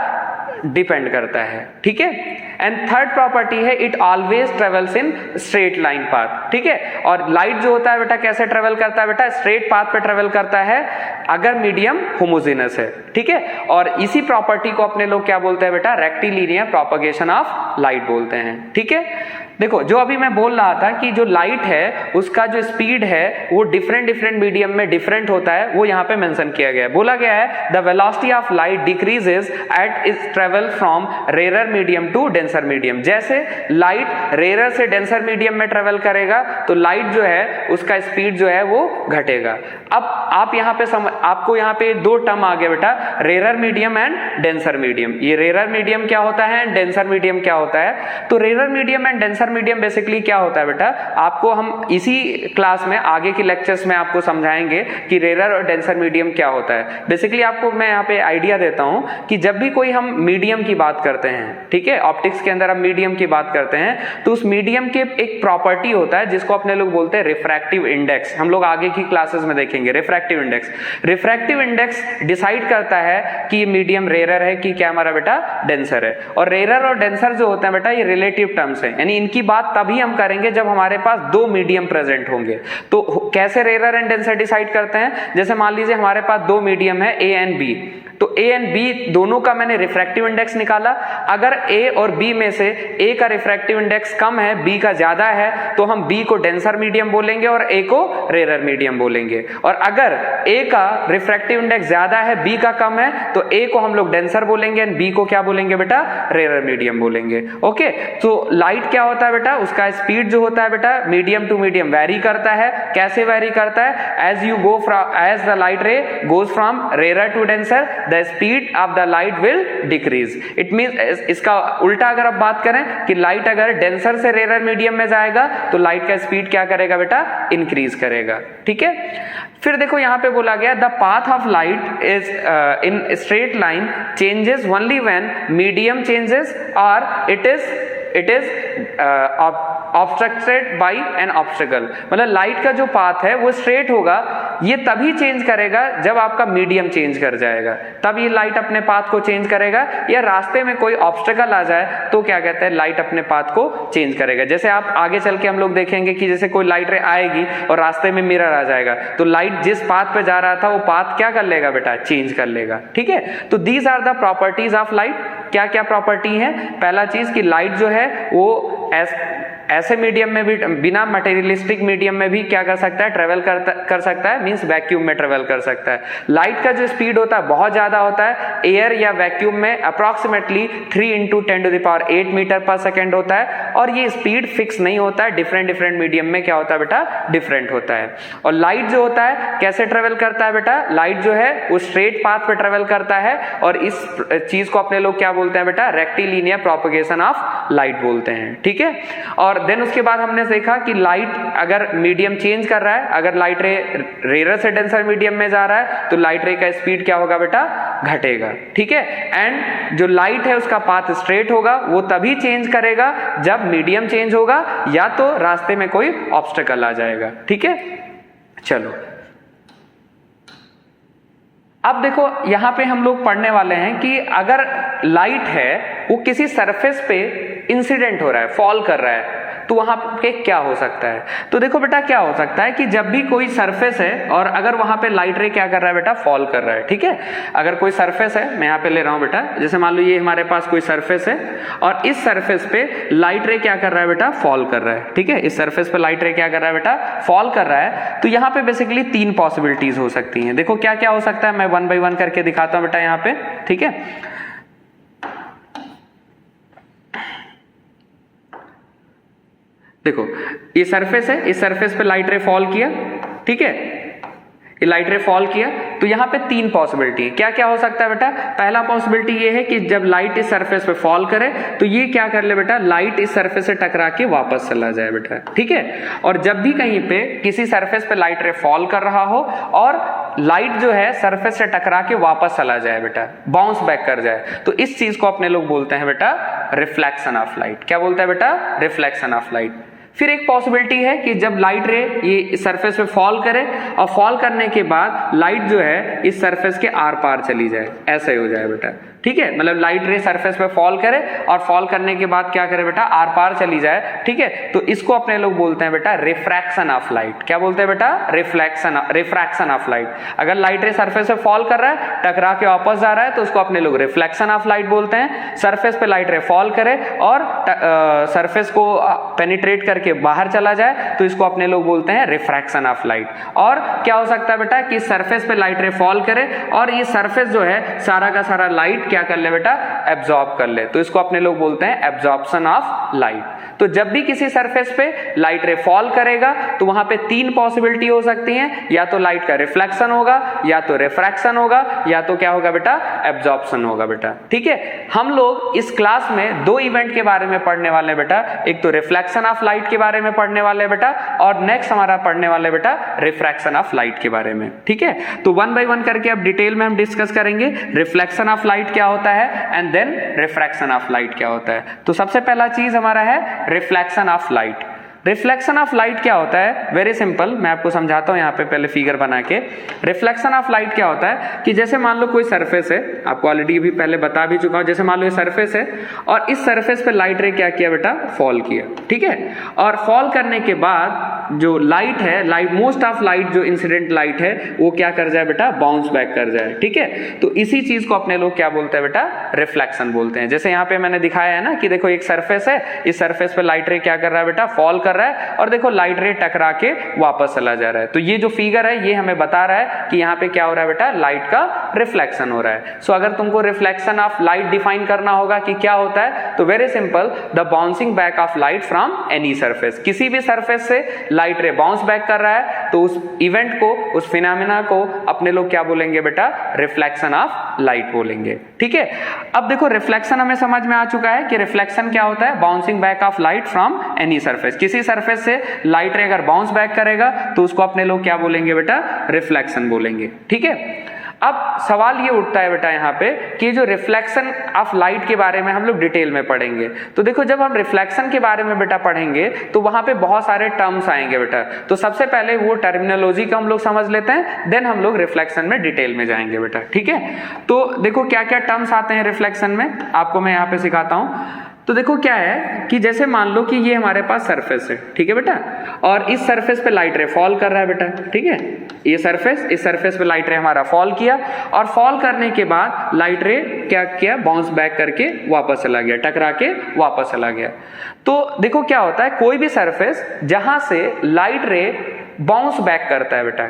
डिपेंड करता है, ठीक है। एंड थर्ड प्रॉपर्टी है it always travels in straight line path, ठीक है। और लाइट जो होता है बेटा कैसे ट्रेवल करता है बेटा, स्ट्रेट पाथ पे ट्रेवल करता है अगर मीडियम होमोजेनस है, ठीक है। और इसी प्रॉपर्टी को अपने लोग क्या बोलते हैं बेटा, रेक्टिलिनियर प्रोपगेशन ऑफ लाइट बोलते हैं, ठीक है। देखो जो अभी मैं बोल रहा था कि जो लाइट है उसका जो स्पीड है वो डिफरेंट मीडियम में डिफरेंट होता है, वो यहाँ पे मेंशन किया गया है। बोला गया है the velocity of light decreases at its travel from rare medium to denser medium. जैसे लाइट रेयर से डेंसर मीडियम में ट्रेवल करेगा तो लाइट जो है उसका स्पीड जो है वो घटेगा। अब आप यहाँ पे आपको यहाँ पे दो टर्म आ गया बेटा, rare medium and denser medium. ये रेयर मीडियम क्या होता है, डेंसर मीडियम क्या होता है। तो rare medium and denser medium basically क्या होता है बेटा, आपको हम इसी क्लास में आगे की लेक्चर्स में आपको समझाएंगे कि रेयर और डेंसर मीडियम क्या होता है। बेसिकली आपको मैं यहाँ पे आइडिया देता हूँ कि जब भी कोई हम मीडियम की बात करते हैं, ठीक है, ऑप्टिक्स के अंदर हम मीडियम की बात करते हैं, तो उस मीडियम के एक प्रॉपर्टी होता है जिसको अपने लोग बोलते हैं रिफ्रैक्टिव इंडेक्स। हम लोग आगे की क्लासेस में देखेंगे refractive index. Refractive index decide करता है कि मीडियम रेयर है कि क्या हमारा बेटा डेंसर है। और रेयर और डेंसर जो होते हैं बेटा ये रिलेटिव टर्म्स है, यानी इनकी बात तभी हम करेंगे जब हमारे पास दो मीडियम प्रेजेंट होंगे। तो कैसे रेयर एंड डेंसर डिसाइड करते हैं, जैसे मान लीजिए हमारे पास दो मीडियम है ए एंड बी, तो ए एंड बी दोनों का मैंने रिफ्रैक्टिव इंडेक्स निकाला। अगर ए और बी में से ए का रिफ्रैक्टिव इंडेक्स कम है, बी का ज्यादा है, तो हम बी को डेंसर मीडियम बोलेंगे और ए को रेयर मीडियम बोलेंगे। और अगर ए का रिफ्रैक्टिव इंडेक्स ज्यादा है, बी का कम है, तो ए को हम लोग डेंसर बोलेंगे एंड बी को क्या बोलेंगे बेटा, रेयर मीडियम बोलेंगे। ओके, तो लाइट क्या होता है बेटा, उसका स्पीड जो होता है बेटा मीडियम टू मीडियम वैरी करता है। कैसे वैरी करता है, as the light ray goes from rare to denser the speed of the light will decrease. It means इसका उल्टा अगर आप बात करें कि लाइट अगर डेंसर से रेयर मीडियम में जाएगा तो लाइट का स्पीड क्या करेगा बेटा, इंक्रीज करेगा, ठीक है। फिर देखो यहां पे बोला गया the path of light is in straight line changes only when medium changes और it is obstructed by an obstacle. मतलब लाइट का जो पाथ है वो स्ट्रेट होगा, ये तभी चेंज करेगा जब आपका मीडियम चेंज कर जाएगा, तब ये लाइट अपने पाथ को चेंज करेगा। या रास्ते में कोई ऑब्स्टिकल आ जाए तो क्या कहते हैं, लाइट अपने पाथ को चेंज करेगा। जैसे आप आगे चल के हम लोग देखेंगे कि जैसे कोई लाइट रे आएगी और रास्ते में मिरर आ जाएगा, तो लाइट जिस पाथ पे जा रहा था वो पाथ क्या कर लेगा बेटा, चेंज कर लेगा, ठीक है। तो these are the properties of light. क्या क्या प्रॉपर्टी है, पहला चीज कि लाइट जो है वो ऐसे मीडियम में भी, बिना मटेरियलिस्टिक मीडियम में भी क्या कर सकता है, ट्रेवल कर सकता है, मींस वैक्यूम में ट्रेवल कर सकता है। लाइट का जो स्पीड होता है बहुत ज्यादा होता है, एयर या वैक्यूम में अप्रॉक्सीमेटली 3 × 10⁸ मीटर पर सेकेंड होता है। और ये स्पीड फिक्स नहीं होता है, डिफरेंट मीडियम में क्या होता है बेटा, डिफरेंट होता है। और लाइट जो होता है कैसे ट्रेवल करता है बेटा, लाइट जो है वो स्ट्रेट पाथ पे ट्रेवल करता है। और इस चीज को अपने लोग क्या बोलते हैं बेटा, रेक्टिलिनियर प्रोपगेशन ऑफ लाइट बोलते हैं, ठीक है। और देन उसके बाद हमने देखा कि लाइट अगर मीडियम चेंज कर रहा है, अगर लाइट रे रेयर से डेंसर मीडियम में जा रहा है तो लाइट रे का स्पीड क्या होगा बेटा, घटेगा, ठीक है। एंड जो लाइट है उसका पाथ स्ट्रेट होगा, वो तभी चेंज करेगा जब मीडियम चेंज होगा या तो रास्ते में कोई ऑब्स्टिकल आ जाएगा, ठीक है। चलो अब देखो यहां पे हम लोग पढ़ने वाले हैं कि अगर लाइट है वो किसी सरफेस पे इंसिडेंट हो रहा है, फॉल कर रहा है, तो वहां पे क्या हो सकता है। तो देखो बेटा क्या हो सकता है कि जब भी कोई सरफेस है और अगर वहां पे लाइट रे क्या कर रहा है बेटा, फॉल कर रहा है, ठीक है। अगर कोई सरफेस है, मैं यहाँ पे ले रहा हूं बेटा, जैसे मान लो ये हमारे पास कोई सरफेस है और इस सरफेस पे लाइट रे क्या कर रहा है बेटा, फॉल कर रहा है, ठीक है। इस सरफेस पे लाइट रे क्या कर रहा है बेटा, फॉल कर रहा है। तो यहाँ पे बेसिकली 3 पॉसिबिलिटीज हो सकती हैं। देखो क्या क्या हो सकता है, मैं 1 बाय 1 करके दिखाता हूं बेटा यहाँ पे, ठीक है। देखो ये सरफेस है, इस सरफेस पे लाइट रे फॉल किया, ठीक है, ये लाइट रे फॉल किया। तो यहाँ पे 3 पॉसिबिलिटी है। क्या क्या हो सकता है बेटा, पहला पॉसिबिलिटी ये है कि जब लाइट इस सरफेस पे फॉल करे तो ये क्या कर ले बेटा, लाइट इस सरफेस से टकरा के वापस चला जाए बेटा, ठीक है। और जब भी कहीं पे किसी सरफेस पे लाइट रे फॉल कर रहा हो और लाइट जो है सरफेस से टकरा के वापस चला जाए बेटा, बाउंस बैक कर जाए, तो इस चीज को अपने लोग बोलते हैं बेटा रिफ्लेक्शन ऑफ लाइट। क्या बोलते हैं बेटा, रिफ्लेक्शन ऑफ लाइट। फिर एक पॉसिबिलिटी है कि जब लाइट रे ये सरफेस पे फॉल करे और फॉल करने के बाद लाइट जो है इस सरफेस के आर पार चली जाए, ऐसे हो जाए बेटा, ठीक है, मतलब लाइट रे सरफेस पे फॉल करे और फॉल करने के बाद क्या करे बेटा, आर पार चली जाए, ठीक है, तो इसको अपने लोग बोलते हैं बेटा रिफ्रैक्शन ऑफ लाइट। क्या बोलते हैं बेटा, रिफ्रैक्शन ऑफ लाइट। अगर लाइट रे सरफेस पे फॉल कर रहा है, टकरा के वापस जा रहा है, तो उसको अपने लोग रिफ्लेक्शन ऑफ लाइट बोलते हैं। सरफेस पे लाइट रे फॉल करे और सरफेस को पेनिट्रेट करके बाहर चला जाए, तो इसको अपने लोग बोलते हैं रिफ्रैक्शन ऑफ लाइट। और क्या हो सकता है बेटा कि सरफेस पे लाइट रे फॉल करे और ये सरफेस जो है सारा का सारा लाइट क्या कर ले बेटा, एब्जॉर्ब कर ले, तो इसको अपने लोग बोलते हैं एब्जॉर्प्शन ऑफ लाइट। तो जब भी किसी सरफेस पे लाइट रे फॉल करेगा तो वहां पे तीन पॉसिबिलिटी हो सकती हैं, या तो लाइट का रिफ्लेक्शन होगा, या तो रिफ्रैक्शन होगा, या तो क्या होगा बेटा, एब्जॉर्प्शन होगा बेटा। ठीक है, हम लोग इस क्लास में दो इवेंट के बारे में पढ़ने वाले हैं बेटा, एक तो रिफ्लेक्शन ऑफ लाइट के बारे में पढ़ने वाले हैं बेटा, और नेक्स्ट हमारा पढ़ने वाले बेटा रिफ्रैक्शन ऑफ लाइट के बारे में। ठीक है, तो वन बाय वन करके अब डिटेल में हम डिस्कस करेंगे रिफ्लेक्शन ऑफ लाइट क्या होता है and then refraction of light क्या होता है। तो सबसे पहला चीज हमारा है reflection of light. Reflection of light क्या होता है, वेरी सिंपल, मैं आपको समझाता हूं यहाँ पे पहले फिगर बना के। रिफ्लेक्शन ऑफ लाइट क्या होता है कि जैसे मान लो कोई सरफेस है, आपको ऑलरेडी भी पहले बता भी चुका हूं, जैसे मान लो ये सरफेस है और इस सरफेस पे लाइट रे क्या किया बेटा, फॉल किया। ठीक है, और फॉल करने के बाद जो लाइट है, लाइट मोस्ट ऑफ लाइट जो इंसिडेंट लाइट है वो क्या कर जाए बेटा, बाउंस बैक कर जाए। ठीक है, तो इसी चीज को अपने लोग क्या बोलते हैं बेटा, रिफ्लेक्शन बोलते हैं। जैसे यहाँ पे मैंने दिखाया है ना कि देखो एक सरफेस है, इस सरफेस पे लाइट रे क्या कर रहा है बेटा, फॉल कर रहा है और देखो लाइट रे टकरा के वापस चला जा रहा है। तो ये जो फिगर है ये हमें बता रहा है कि यहाँ पे क्या हो रहा है बेटा, लाइट का रिफ्लेक्शन हो रहा है। सो अगर तुमको रिफ्लेक्शन ऑफ लाइट डिफाइन करना होगा कि क्या होता है, तो very simple, the bouncing back of light from any surface. किसी भी सरफेस से लाइट रे बाउंस बैक कर रहा है तो उस इवेंट को, उस फिनोमेना को अपने लोग क्या बोलेंगे बेटा, रिफ्लेक्शन ऑफ लाइट बोलेंगे। ठीक है, अब देखो रिफ्लेक्शन हमें समझ में आ चुका है कि रिफ्लेक्शन क्या होता है, bouncing back of light from any surface. किसी सरफेस से लाइट रे अगर बाउंस बैक करेगा तो उसको अपने लोग क्या बोलेंगे बेटा, रिफ्लेक्शन बोलेंगे। ठीक है, अब सवाल ये उठता है बेटा यहाँ पे कि जो रिफ्लेक्शन ऑफ लाइट के बारे में हम लोग डिटेल में पढ़ेंगे। तो देखो जब हम रिफ्लेक्शन के बारे में बेटा पढ़ेंगे तो वहां पे बहुत सारे टर्म्स आएंगे बेटा, तो सबसे पहले वो टर्मिनोलॉजी को हम लोग समझ लेते हैं, देन हम लोग रिफ्लेक्शन में डिटेल में जाएंगे बेटा। ठीक है, तो देखो क्या क्या टर्म्स आते हैं रिफ्लेक्शन में, आपको मैं यहाँ पे सिखाता हूँ। तो देखो क्या है कि जैसे मान लो कि ये हमारे पास सरफेस है, ठीक है बेटा, और इस सरफेस पे लाइट रे फॉल कर रहा है बेटा। ठीक है, ये सरफेस, इस सरफेस पे लाइट रे हमारा फॉल किया और फॉल करने के बाद लाइट रे क्या किया, बाउंस बैक करके वापस चला गया, टकरा के वापस चला गया। तो देखो क्या होता है, कोई भी सरफेस जहां से लाइट रे बाउंस बैक करता है बेटा,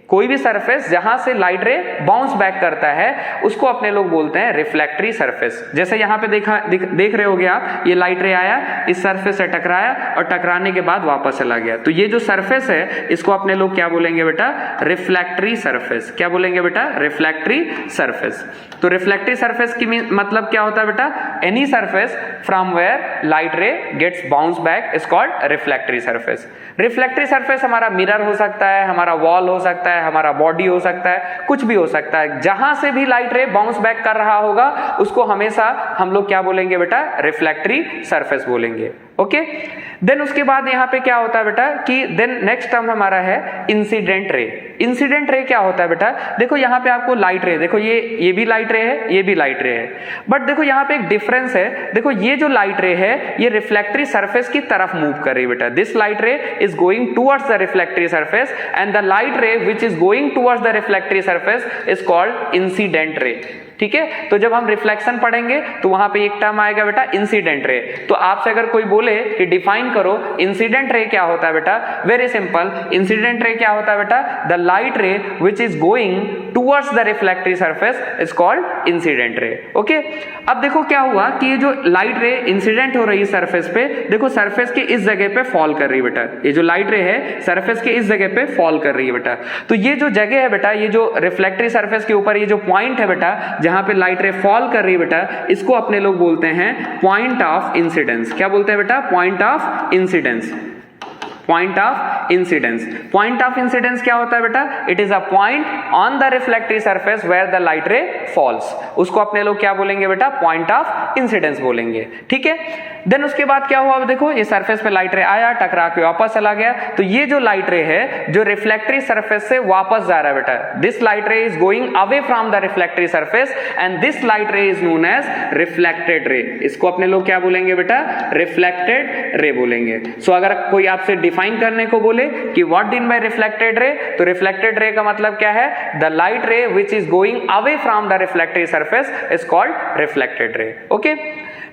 कोई भी सरफेस जहां से लाइट रे बाउंस बैक करता है उसको अपने लोग बोलते हैं रिफ्लेक्टरी सरफेस। जैसे यहाँ पे देख रहे होगे आप, ये लाइट रे आया, इस सरफेस से टकराया और टकराने के बाद वापस चला गया, तो ये जो सरफेस है इसको अपने लोग क्या बोलेंगे बेटा, रिफ्लेक्टरी सरफेस। क्या बोलेंगे बेटा, रिफ्लेक्टरी सरफेस। तो रिफ्लेक्टरी सरफेस की मतलब क्या होता है बेटा, any surface from where light ray gets bounce back is called reflectory surface. Reflectory surface हमारा मिरर हो सकता है, हमारा वॉल हो सकता है, हमारा बॉडी हो सकता है, कुछ भी हो सकता है, जहां से भी लाइट रे बाउंस बैक कर रहा होगा उसको हमेशा हम लोग क्या बोलेंगे बेटा, रिफ्लेक्टरी सरफेस बोलेंगे। ओके, देन उसके बाद यहाँ पे क्या होता है बेटा कि देन नेक्स्ट टर्म हमारा है इंसिडेंट रे। इंसिडेंट रे क्या होता है बेटा, देखो यहाँ पे आपको लाइट रे, देखो ये भी लाइट रे है, ये भी लाइट रे है, बट देखो यहाँ पे एक डिफरेंस है। देखो ये जो लाइट रे है ये रिफ्लेक्टरी सरफेस की तरफ मूव कर रही है बेटा, this light ray is going towards the reflectory surface and the light ray which is going towards the reflectory surface is called incident ray. ठीक है, तो जब हम रिफ्लेक्शन पढ़ेंगे तो वहां पे एक टर्म आएगा बेटा इंसिडेंट रे। तो आपसे अगर कोई बोले कि डिफाइन करो इंसिडेंट रे क्या होता है बेटा, वेरी सिंपल, इंसिडेंट रे क्या होता है बेटा, the light ray which is going towards the reflectory surface is called incident ray. Okay, अब देखो क्या हुआ कि ये जो लाइट रे इंसिडेंट हो रही है सरफेस पे, देखो सरफेस के इस जगह पे फॉल कर रही है बेटा, ये जो लाइट रे है सरफेस के इस जगह पे फॉल कर रही है बेटा। तो ये जो जगह है बेटा, ये जो रिफ्लेक्टरी सरफेस के ऊपर ये जो पॉइंट है बेटा जहां पे लाइट रे फॉल कर रही है बेटा, इसको अपने लोग बोलते हैं पॉइंट ऑफ इंसिडेंस। क्या बोलते हैं बेटा, point of incidence. Point of incidence. Point of incidence क्या होता है बेटा? It is a point on the reflective surface where the light ray falls. उसको अपने लोग क्या बोलेंगे बेटा? पॉइंट ऑफ इंसिडेंस बोलेंगे। ठीक है, देन उसके बाद क्या हुआ? अब देखो ये सरफेस पे लाइट रे आया, टकरा के वापस चला गया, तो ये जो लाइट रे है जो रिफ्लेक्टिव सरफेस से वापस जा रहा है बेटा, this light ray is going away from the reflective surface and this light ray is known as reflected ray. इसको अपने लोग क्या बोलेंगे बेटा? रिफ्लेक्टेड रे बोलेंगे। सो अगर कोई आपसे डिफाइन करने को बोले कि what dean bye reflected ray, तो रिफ्लेक्टेड रे का मतलब क्या है? The light ray which is going away from the reflective surface is called reflected ray. Okay,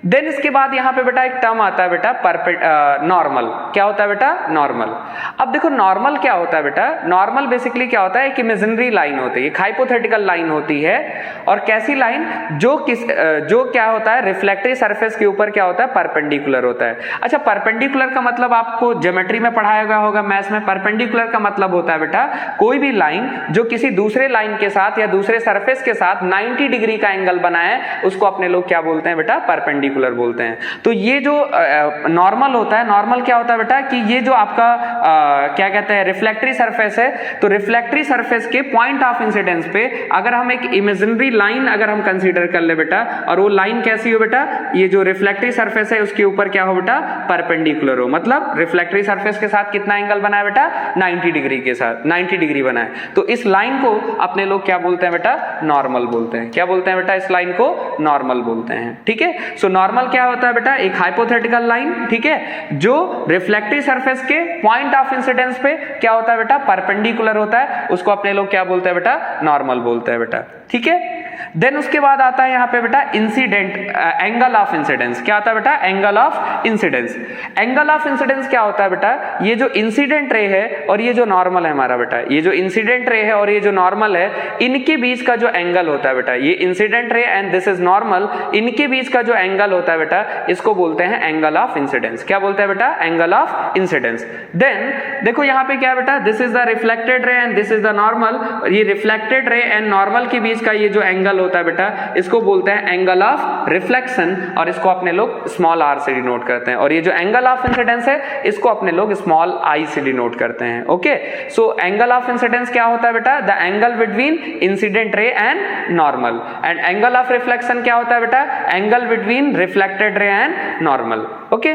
then इसके बाद यहां पे बेटा एक टर्म आता है बेटा नॉर्मल। क्या होता है बेटा? नॉर्मल। अब देखो नॉर्मल क्या होता है बेटा? नॉर्मल बेसिकली क्या होता है? एक इमेजिनरी लाइन होती है, एक हाइपोथेटिकल लाइन होती है। और कैसी लाइन? जो क्या होता है? रिफ्लेक्टिव सरफेस के ऊपर क्या होता है? परपेंडिकुलर होता है। अच्छा, परपेंडिकुलर का मतलब आपको ज्योमेट्री में पढ़ाया गया होगा, मैथ्स में। परपेंडिकुलर का मतलब होता है बेटा कोई भी लाइन जो किसी दूसरे लाइन के साथ या दूसरे सरफेस के साथ 90 डिग्री का एंगल बनाए, उसको अपने लोग क्या बोलते हैं बेटा? परपेंडिकुलर बोलते हैं। तो ये जो नॉर्मल होता है, नॉर्मल क्या होता है बेटा? कि ये जो आपका क्या कहते हैं? रिफ्लेक्टिव सरफेस है, तो रिफ्लेक्टिव सरफेस के पॉइंट ऑफ इंसिडेंस पे अगर हम एक इमेजिनरी लाइन अगर हम कंसीडर कर ले बेटा, और वो लाइन कैसी हो बेटा? ये जो रिफ्लेक्टिव सरफेस है उसके ऊपर क्या हो बेटा? परपेंडिकुलर हो। मतलब रिफ्लेक्टिव सरफेस के साथ कितना एंगल बनाए बेटा? 90 डिग्री के साथ 90 डिग्री बनाए। तो इस लाइन को अपने लोग क्या बोलते हैं बेटा? नॉर्मल बोलते हैं। क्या बोलते हैं बेटा? इस लाइन को नॉर्मल बोलते हैं। ठीक है, सो नॉर्मल क्या होता है बेटा? एक हाइपोथेटिकल लाइन, ठीक है, जो रिफ्लेक्टिव सरफेस के पॉइंट ऑफ इंसिडेंस पे क्या होता है बेटा? परपेंडिकुलर होता है। उसको अपने लोग क्या बोलते हैं बेटा? नॉर्मल बोलते हैं बेटा। ठीक है, देन उसके बाद आता है यहां पे बेटा इंसिडेंट एंगल ऑफ इंसिडेंस। क्या होता है बेटा? Angle of incidence. Angle of incidence क्या होता है बेटा? ये जो इंसिडेंट रे है और ये जो नॉर्मल है हमारा बेटा, ये जो इंसिडेंट रे है और ये जो नॉर्मल है, इनके बीच का जो एंगल होता है बेटा, ये incident ray and this is normal, इनके बीच का जो एंगल होता है बेटा, इसको बोलते हैं एंगल ऑफ इंसिडेंस। क्या बोलते हैं बेटा? Angle of incidence. देन देखो यहां पे क्या है बेटा? This is the reflected ray and this is the normal. ये रिफ्लेक्टेड रे एंड नॉर्मल के बीच का ये जो एंगल होता है बेटा, इसको बोलते हैं एंगल ऑफ रिफ्लेक्शन, और इसको अपने लोग स्मॉल आर से डिनोट करते हैं। और ये जो एंगल ऑफ इंसिडेंस है, इसको अपने लोग स्मॉल आई से डिनोट करते हैं। Okay, so angle of incidence क्या होता है बेटा? The angle between incident ray and normal. And angle of reflection क्या होता है बेटा? Angle between reflected ray and normal. Okay,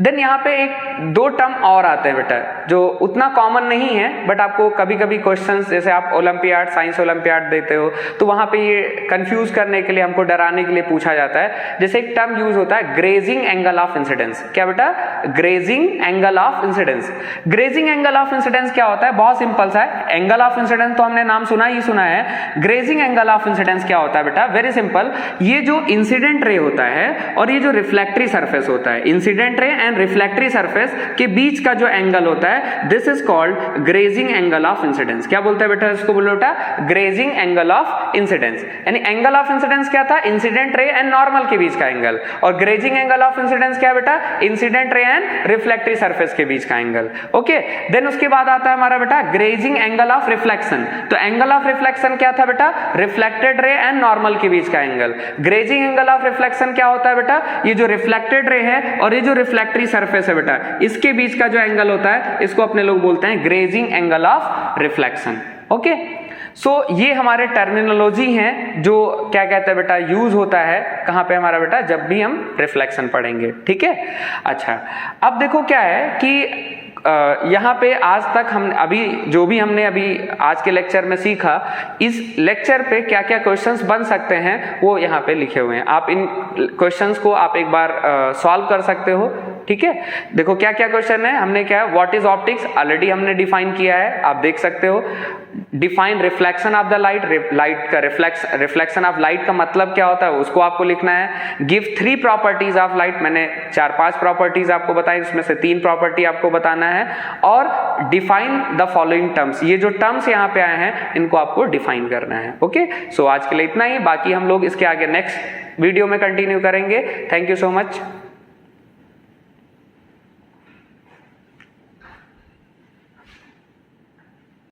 then यहाँ पे एक दो टर्म और आते हैं बेटा जो उतना कॉमन नहीं है, बट आपको कभी कभी क्वेश्चंस, जैसे आप ओलंपियाड, साइंस ओलंपियाड देते हो, तो वहां पे ये कंफ्यूज करने के लिए, हमको डराने के लिए पूछा जाता है। जैसे एक टर्म यूज होता है ग्रेजिंग एंगल ऑफ इंसिडेंस। क्या बेटा? Grazing angle of incidence. Grazing angle of incidence क्या होता है? बहुत सिंपल सा है। एंगल ऑफ इंसिडेंस तो हमने नाम सुना ही सुना है। ग्रेजिंग एंगल ऑफ इंसिडेंस क्या होता है बेटा? वेरी सिंपल, ये जो इंसिडेंट रे होता है और ये जो रिफ्लेक्टिव सरफेस होता है, incident ray and reflective surface के बीच का जो एंगल होता है, this is called grazing angle of incidence. क्या बोलते हैं बेटा? इसको बोलो बेटा ग्रेजिंग एंगल ऑफ इंसिडेंस। यानी एंगल ऑफ इंसिडेंस क्या था? इंसिडेंट रे एंड नॉर्मल के बीच का एंगल। और ग्रेजिंग एंगल ऑफ इंसिडेंस क्या बेटा? Incident ray and reflective surface के बीच का एंगल। ओके, देन उसके बाद आता है हमारा बेटा ग्रेजिंग एंगल ऑफ रिफ्लेक्शन। तो एंगल ऑफ रिफ्लेक्शन क्या था बेटा? रिफ्लेक्टेड रे एंड नॉर्मल के बीच का angle. Grazing angle of reflection क्या होता है बेटा? ये जो रिफ्लेक्टेड रे है और ये जो रिफ्लेक्टिव सरफेस है बेटा, इसके बीच का जो एंगल होता है, इसको अपने लोग बोलते हैं grazing angle of reflection. Okay, so ये हमारे टर्मिनोलॉजी हैं जो क्या कहते हैं बेटा यूज होता है कहां पे हमारा बेटा, जब भी हम रिफ्लेक्शन पढ़ेंगे। ठीक है, अच्छा अब देखो क्या है कि यहाँ पे आज तक हम अभी जो भी हमने अभी आज के लेक्चर में सीखा, इस लेक्चर पे क्या क्या क्वेश्चंस बन सकते हैं वो यहाँ पे लिखे हुए हैं। आप इन क्वेश्चंस को आप एक बार सॉल्व कर सकते हो। ठीक है, देखो क्या क्या क्वेश्चन है। हमने क्या है, व्हाट इज ऑप्टिक्स, ऑलरेडी हमने डिफाइन किया है, आप देख सकते हो। Define reflection of the light, light का रिफ्लेक्शन ऑफ लाइट का मतलब क्या होता है उसको आपको लिखना है। गिव 3 प्रॉपर्टीज ऑफ लाइट, मैंने 4-5 प्रॉपर्टीज आपको बताई, उसमें से 3 प्रॉपर्टी आपको बताना है। और डिफाइन द फॉलोइंग टर्म्स, ये जो टर्म्स यहाँ पे आए हैं इनको आपको डिफाइन करना है। ओके, सो आज के लिए इतना ही, बाकी हम लोग इसके आगे नेक्स्ट वीडियो में कंटिन्यू करेंगे। Thank you so much.